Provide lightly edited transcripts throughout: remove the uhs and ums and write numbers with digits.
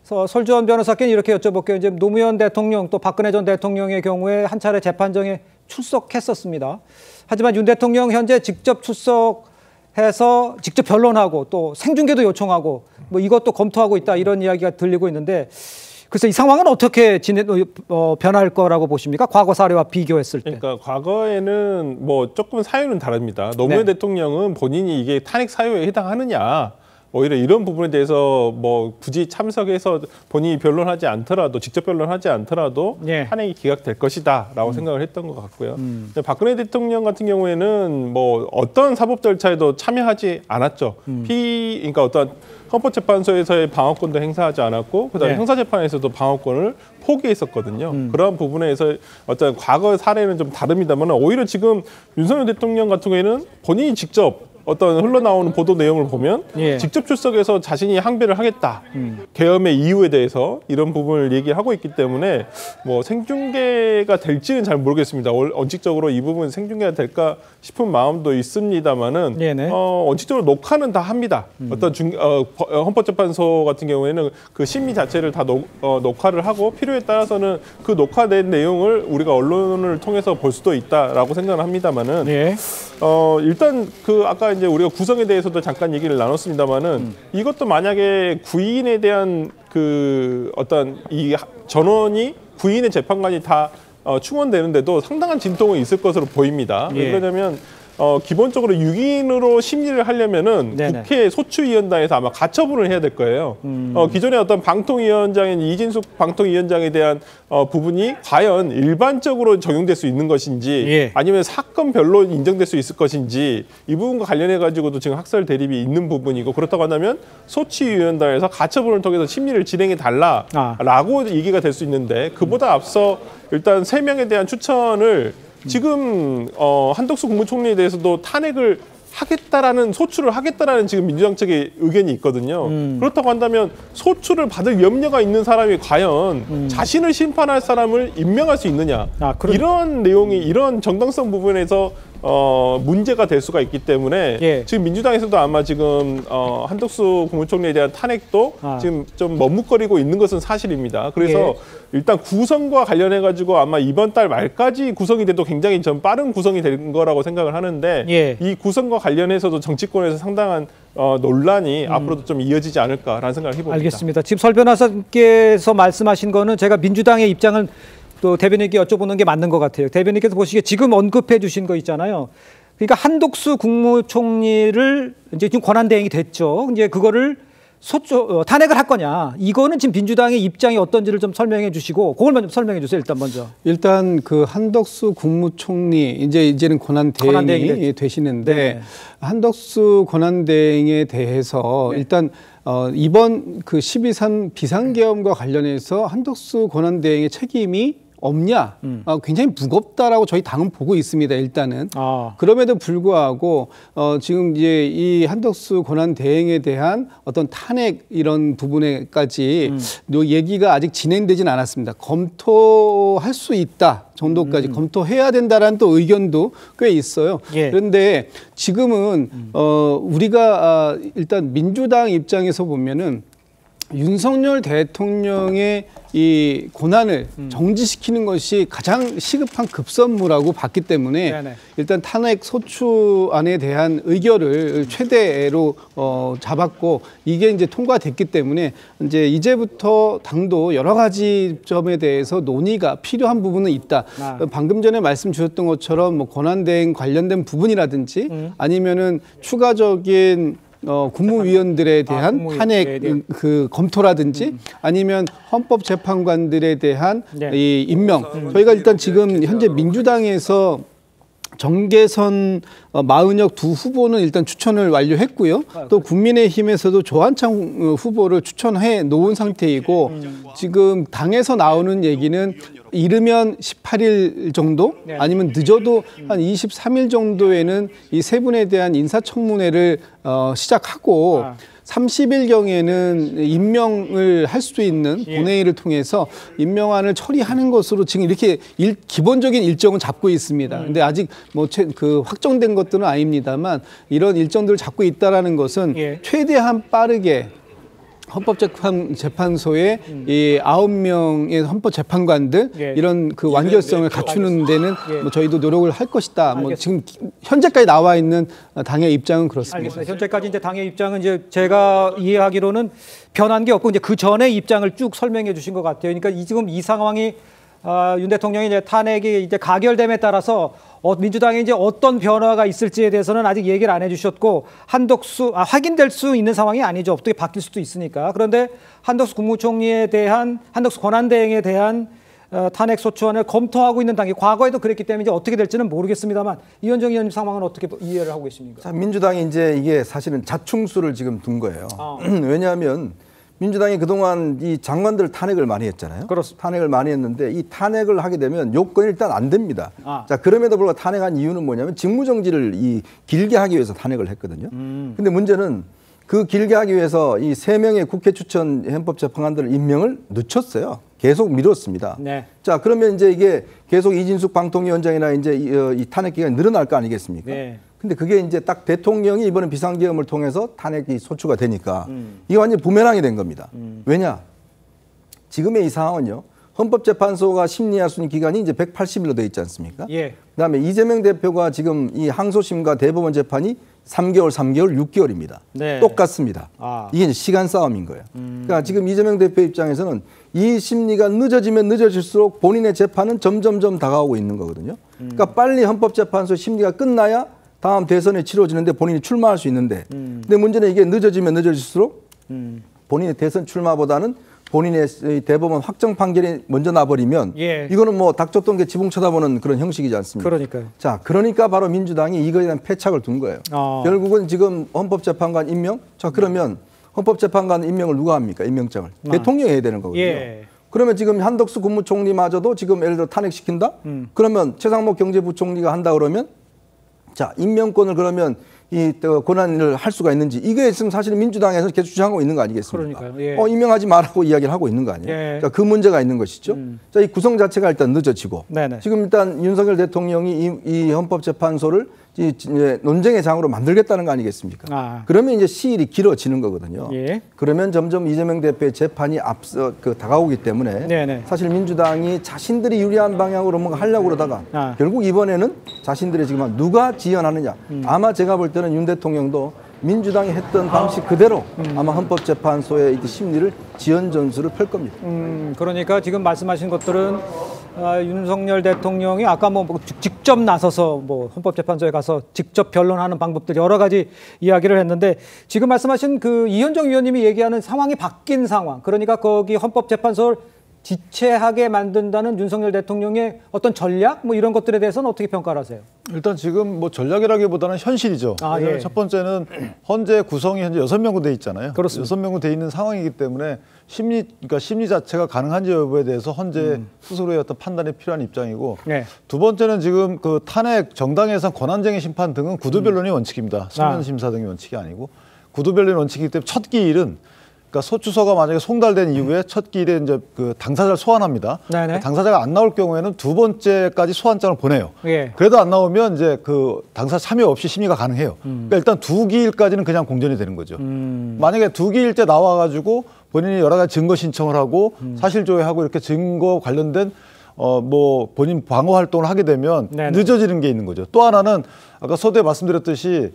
설주원 변호사께는 이렇게 여쭤볼게요. 이제 노무현 대통령 또 박근혜 전 대통령의 경우에 한 차례 재판정에 출석했었습니다. 하지만 윤 대통령 현재 직접 출석해서 직접 변론하고 또 생중계도 요청하고 뭐 이것도 검토하고 있다 이런 이야기가 들리고 있는데 그래서 이 상황은 어떻게 변할 거라고 보십니까? 과거 사례와 비교했을 때. 그러니까 과거에는 뭐 조금 사유는 다릅니다. 노무현 대통령은 본인이 이게 탄핵 사유에 해당하느냐 오히려 이런 부분에 대해서 뭐 굳이 참석해서 본인이 변론하지 않더라도 직접 변론하지 않더라도 탄핵이 기각될 것이다라고 생각을 했던 것 같고요. 근데 박근혜 대통령 같은 경우에는 뭐 어떤 사법 절차에도 참여하지 않았죠. 그러니까 어떤 헌법재판소에서의 방어권도 행사하지 않았고 그다음에 형사재판에서도 방어권을 포기했었거든요. 그런 부분에서 어떤 과거 사례는 좀 다릅니다만 오히려 지금 윤석열 대통령 같은 경우에는 본인이 직접 어떤 흘러나오는 보도 내용을 보면 직접 출석해서 자신이 항변을 하겠다. 계엄의 이유에 대해서 이런 부분을 얘기하고 있기 때문에 뭐 생중계가 될지는 잘 모르겠습니다. 원칙적으로 이 부분 생중계가 될까 싶은 마음도 있습니다만은 원칙적으로 녹화는 다 합니다. 어떤 헌법재판소 같은 경우에는 그 심의 자체를 다 녹화를 하고 필요에 따라서는 그 녹화된 내용을 우리가 언론을 통해서 볼 수도 있다라고 생각을 합니다만은 일단 그 아까 이제 우리가 구성에 대해서도 잠깐 얘기를 나눴습니다만은 이것도 만약에 구인에 대한 그 어떤 이 전원이 구인의 재판관이 다 충원되는데도 상당한 진통은 있을 것으로 보입니다. 왜 그러냐면 기본적으로 6인으로 심리를 하려면은 국회 소추위원장에서 아마 가처분을 해야 될 거예요. 기존의 어떤 방통위원장인 이진숙 방통위원장에 대한 부분이 과연 일반적으로 적용될 수 있는 것인지 아니면 사건별로 인정될 수 있을 것인지 이 부분과 관련해 가지고도 지금 학설 대립이 있는 부분이고 그렇다고 한다면 소추위원장에서 가처분을 통해서 심리를 진행해 달라라고 얘기가 될 수 있는데 그보다 앞서 일단 3명에 대한 추천을 지금 한덕수 국무총리에 대해서도 탄핵을 하겠다라는 소추를 하겠다라는 지금 민주당 측의 의견이 있거든요. 그렇다고 한다면 소추를 받을 염려가 있는 사람이 과연 자신을 심판할 사람을 임명할 수 있느냐. 이런 내용이 이런 정당성 부분에서 문제가 될 수가 있기 때문에 지금 민주당에서도 아마 지금 한덕수 국무총리에 대한 탄핵도 지금 좀 머뭇거리고 있는 것은 사실입니다. 그래서 일단 구성과 관련해 가지고 아마 이번 달 말까지 구성이 돼도 굉장히 좀 빠른 구성이 될 거라고 생각을 하는데 이 구성과 관련해서도 정치권에서 상당한 논란이 앞으로도 좀 이어지지 않을까라는 생각을 해봅니다. 알겠습니다. 지금 설 변호사께서 말씀하신 거는 제가 민주당의 입장을 또 대변인께 여쭤보는 게 맞는 것 같아요. 대변인께서 보시기에 지금 언급해 주신 거 있잖아요. 그러니까 한덕수 국무총리를 이제 지금 권한대행이 됐죠. 이제 그거를 탄핵을 할 거냐. 이거는 지금 민주당의 입장이 어떤지를 좀 설명해 주시고 그걸만 좀 설명해 주세요. 일단 그 한덕수 국무총리 이제는 권한대행이 되시는데 한덕수 권한대행에 대해서 일단 이번 그 12.3 비상계엄과 관련해서 한덕수 권한대행의 책임이 없냐? 굉장히 무겁다라고 저희 당은 보고 있습니다. 일단은 그럼에도 불구하고 지금 이제 이 한덕수 권한대행에 대한 어떤 탄핵 이런 부분에까지 얘기가 아직 진행되진 않았습니다. 검토할 수 있다 정도까지 검토해야 된다라는 또 의견도 꽤 있어요. 그런데 지금은 우리가 일단 민주당 입장에서 보면은 윤석열 대통령의 이 권한을 정지시키는 것이 가장 시급한 급선무라고 봤기 때문에 일단 탄핵 소추안에 대한 의결을 최대로 잡았고 이게 이제 통과됐기 때문에 이제부터 당도 여러 가지 점에 대해서 논의가 필요한 부분은 있다. 방금 전에 말씀 주셨던 것처럼 뭐 권한대행 관련된 부분이라든지 아니면은 추가적인 국무위원들에 대한 탄핵 그 검토라든지 아니면 헌법재판관들에 대한 이 임명 저희가 일단 지금 현재 민주당에서 정계선, 마은혁 두 후보는 일단 추천을 완료했고요. 또 국민의힘에서도 조한창 후보를 추천해 놓은 상태이고 지금 당에서 나오는 얘기는 이르면 18일 정도 아니면 늦어도 한 23일 정도에는 이 세 분에 대한 인사청문회를 시작하고 30일경에는 임명을 할 수 있는 본회의를 통해서 임명안을 처리하는 것으로 지금 이렇게 기본적인 일정은 잡고 있습니다. 근데 아직 뭐 그 확정된 것들은 아닙니다만 이런 일정들을 잡고 있다라는 것은 최대한 빠르게 헌법재판소의 이 9명의 헌법재판관들 예. 이런 그 완결성을 갖추는 데는 뭐 저희도 노력을 할 것이다. 뭐 지금 현재까지 나와 있는 당의 입장은 그렇습니다. 알겠습니다. 현재까지 이제 당의 입장은 이제 제가 이해하기로는 변한 게 없고 이제 그 전의 입장을 쭉 설명해 주신 것 같아요. 그러니까 지금 이 상황이 윤 대통령이 이제 탄핵이 이제 가결됨에 따라서 민주당이 이제 어떤 변화가 있을지에 대해서는 아직 얘기를 안 해주셨고 확인될 수 있는 상황이 아니죠. 어떻게 바뀔 수도 있으니까. 그런데 한덕수 국무총리에 대한 한덕수 권한대행에 대한 탄핵 소추안을 검토하고 있는 당이 과거에도 그랬기 때문에 이제 어떻게 될지는 모르겠습니다만 이현정 의원님 상황은 어떻게 이해를 하고 계십니까? 자, 민주당이 이제 이게 사실은 자충수를 지금 둔 거예요. 왜냐하면 민주당이 그동안 이 장관들 탄핵을 많이 했잖아요. 그렇습니다. 탄핵을 많이 했는데 이 탄핵을 하게 되면 요건이 일단 안 됩니다. 자, 그럼에도 불구하고 탄핵한 이유는 뭐냐면 직무정지를 길게 하기 위해서 탄핵을 했거든요. 근데 문제는 그 길게 하기 위해서 이 3명의 국회 추천 헌법재판관들 임명을 늦췄어요. 계속 미뤘습니다. 네. 자, 그러면 이제 이게 계속 이진숙 방통위원장이나 이제 이 탄핵 기간이 늘어날 거 아니겠습니까? 네. 근데 그게 이제 딱 대통령이 이번에 비상계엄을 통해서 탄핵이 소추가 되니까 이게 완전히 부메랑이 된 겁니다. 왜냐? 지금의 이 상황은요. 헌법재판소가 심리할 수 있는 기간이 이제 180일로 돼 있지 않습니까? 예. 그다음에 이재명 대표가 지금 이 항소심과 대법원 재판이 3개월, 6개월입니다. 네. 똑같습니다. 이게 이제 시간 싸움인 거예요. 그러니까 지금 이재명 대표 입장에서는 이 심리가 늦어지면 늦어질수록 본인의 재판은 점점점 다가오고 있는 거거든요. 그러니까 빨리 헌법재판소 심리가 끝나야 다음 대선에 치러지는데 본인이 출마할 수 있는데 근데 문제는 이게 늦어지면 늦어질수록 본인의 대선 출마보다는 본인의 대법원 확정 판결이 먼저 나버리면 예. 이거는 뭐 닥쳤던 게 지붕 쳐다보는 그런 형식이지 않습니까? 그러니까요. 자, 그러니까 바로 민주당이 이거에 대한 패착을 둔 거예요. 결국은 지금 헌법재판관 임명? 자, 그러면 헌법재판관 임명을 누가 합니까? 임명장을. 대통령이 해야 되는 거거든요. 예. 그러면 지금 한덕수 국무총리마저도 지금 예를 들어 탄핵시킨다? 그러면 최상목 경제부총리가 한다 그러면 자, 임명권을 그러면 이 권한을 할 수가 있는지 이게 지금 사실은 민주당에서 계속 주장하고 있는 거 아니겠습니까? 그러니까요. 예. 임명하지 말라고 이야기를 하고 있는 거 아니에요? 예. 자, 그 문제가 있는 것이죠. 자, 이 구성 자체가 일단 늦어지고 네네. 지금 일단 윤석열 대통령이 이 헌법재판소를 논쟁의 장으로 만들겠다는 거 아니겠습니까? 그러면 이제 시일이 길어지는 거거든요. 예. 그러면 점점 이재명 대표의 재판이 앞서 다가오기 때문에 네네. 사실 민주당이 자신들이 유리한 방향으로 뭔가 하려고 그러다가 결국 이번에는 자신들이 지금 누가 지연하느냐. 아마 제가 볼 때는 윤 대통령도 민주당이 했던 방식 그대로 아마 헌법재판소의 심리를 지연 전술을 펼 겁니다. 그러니까 지금 말씀하신 것들은 윤석열 대통령이 아까 뭐 직접 나서서 뭐 헌법재판소에 가서 직접 변론하는 방법들 여러 가지 이야기를 했는데 지금 말씀하신 그 이현정 위원님이 얘기하는 상황이 바뀐 상황, 그러니까 거기 헌법재판소를 지체하게 만든다는 윤석열 대통령의 어떤 전략 뭐 이런 것들에 대해서는 어떻게 평가를 하세요? 일단 지금 뭐 전략이라기보다는 현실이죠. 예. 첫 번째는 헌재 구성이 현재 6명으로 돼 있잖아요. 그렇습니다. 6명으로 돼 있는 상황이기 때문에 그러니까 심리 자체가 가능한지 여부에 대해서 헌재 스스로의 어떤 판단이 필요한 입장이고 네. 두 번째는 지금 그 탄핵 정당해산 권한쟁의 심판 등은 구두변론이 원칙입니다. 승면 심사 등의 원칙이 아니고 구두변론이 원칙이기 때문에 첫 기일은 그러니까 소추서가 만약에 송달된 이후에 첫 기일에 이제 그 당사자를 소환합니다. 네네. 당사자가 안 나올 경우에는 두 번째까지 소환장을 보내요. 예. 그래도 안 나오면 이제 그 당사 참여 없이 심의가 가능해요. 그러니까 일단 두 기일까지는 그냥 공전이 되는 거죠. 만약에 두 기일 때 나와가지고 본인이 여러 가지 증거 신청을 하고 사실 조회하고 이렇게 증거 관련된 뭐 본인 방어 활동을 하게 되면 네네. 늦어지는 게 있는 거죠. 또 하나는 아까 서두에 말씀드렸듯이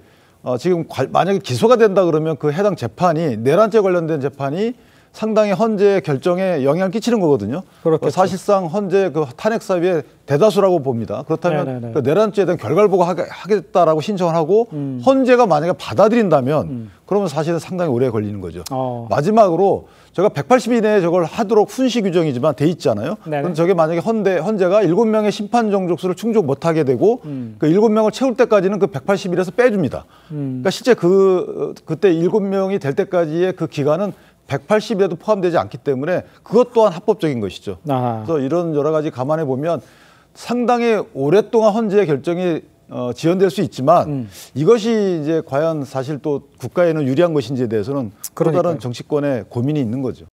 지금 만약에 기소가 된다 그러면 그 해당 재판이 내란죄 관련된 재판이 상당히 헌재 결정에 영향을 끼치는 거거든요. 사실상 헌재 그 탄핵 사유의 대다수라고 봅니다. 그렇다면 그 내란죄에 대한 결과를 보고 하겠다라고 신청을 하고 헌재가 만약에 받아들인다면 그러면 사실은 상당히 오래 걸리는 거죠. 마지막으로 제가 180일 이내에 저걸 하도록 훈시 규정이지만 돼 있잖아요. 그럼 저게 만약에 헌재가 7명의 심판 정족수를 충족 못하게 되고 그 7명을 채울 때까지는 그 180일에서 빼줍니다. 그러니까 실제 그때 7명이 될 때까지의 그 기간은 180일에도 포함되지 않기 때문에 그것 또한 합법적인 것이죠. 그래서 이런 여러 가지 감안해 보면 상당히 오랫동안 헌재의 결정이 지연될 수 있지만 이것이 이제 과연 사실 또 국가에는 유리한 것인지에 대해서는 또 다른 정치권의 고민이 있는 거죠.